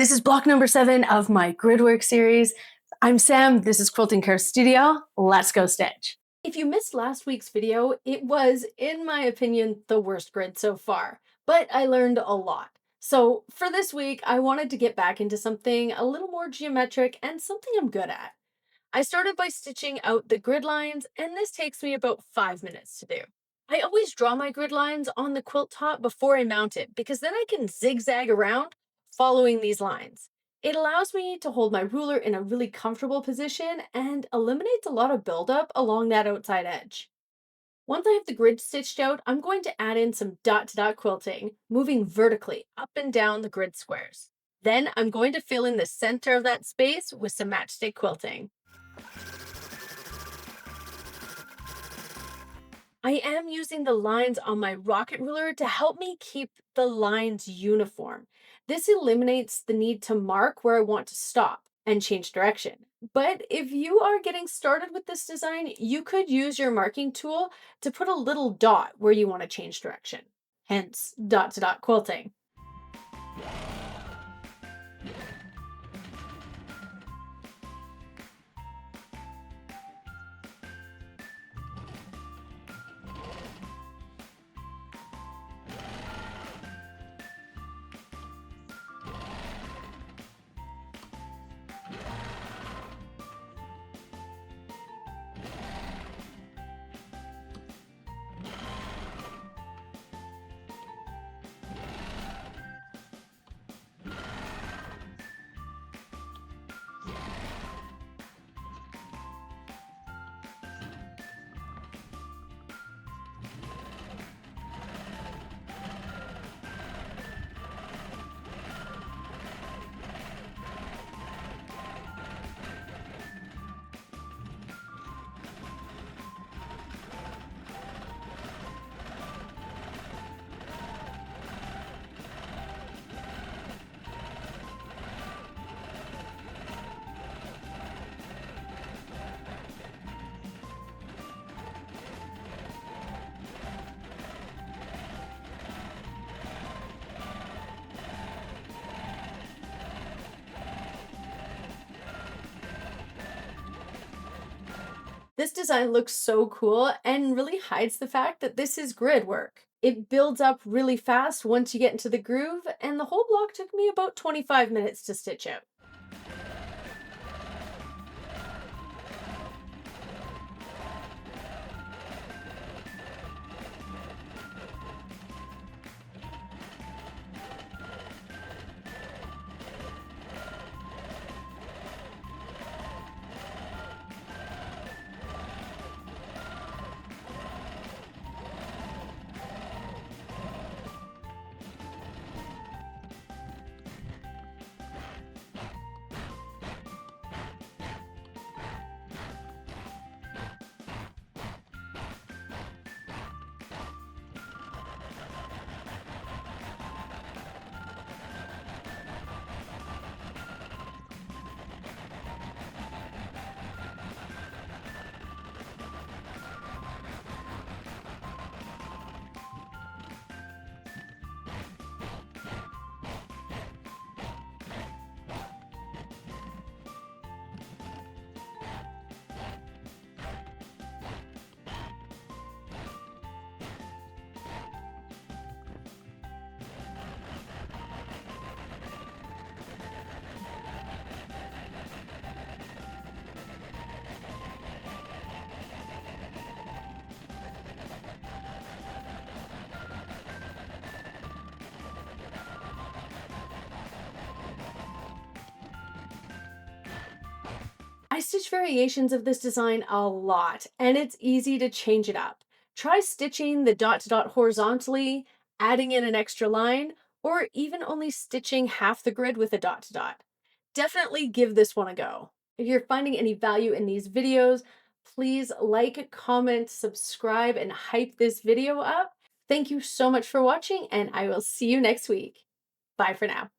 This is block number 7 of my gridwork series. I'm Sam, this is Quilting Curve Studio. Let's go stitch. If you missed last week's video, it was, in my opinion, the worst grid so far, but I learned a lot. So for this week, I wanted to get back into something a little more geometric and something I'm good at. I started by stitching out the grid lines, and this takes me about 5 minutes to do. I always draw my grid lines on the quilt top before I mount it because then I can zigzag around following these lines. It allows me to hold my ruler in a really comfortable position and eliminates a lot of buildup along that outside edge. Once I have the grid stitched out, I'm going to add in some dot-to-dot quilting, moving vertically up and down the grid squares. Then I'm going to fill in the center of that space with some matchstick quilting. I am using the lines on my rocket ruler to help me keep the lines uniform. This eliminates the need to mark where I want to stop and change direction. But if you are getting started with this design, you could use your marking tool to put a little dot where you want to change direction. Hence, dot-to-dot quilting. This design looks so cool and really hides the fact that this is grid work. It builds up really fast once you get into the groove, and the whole block took me about 25 minutes to stitch out. I stitch variations of this design a lot, and it's easy to change it up. Try stitching the dot-to-dot horizontally, adding in an extra line, or even only stitching half the grid with a dot-to-dot. Definitely give this one a go. If you're finding any value in these videos, please like, comment, subscribe, and hype this video up. Thank you so much for watching, and I will see you next week. Bye for now.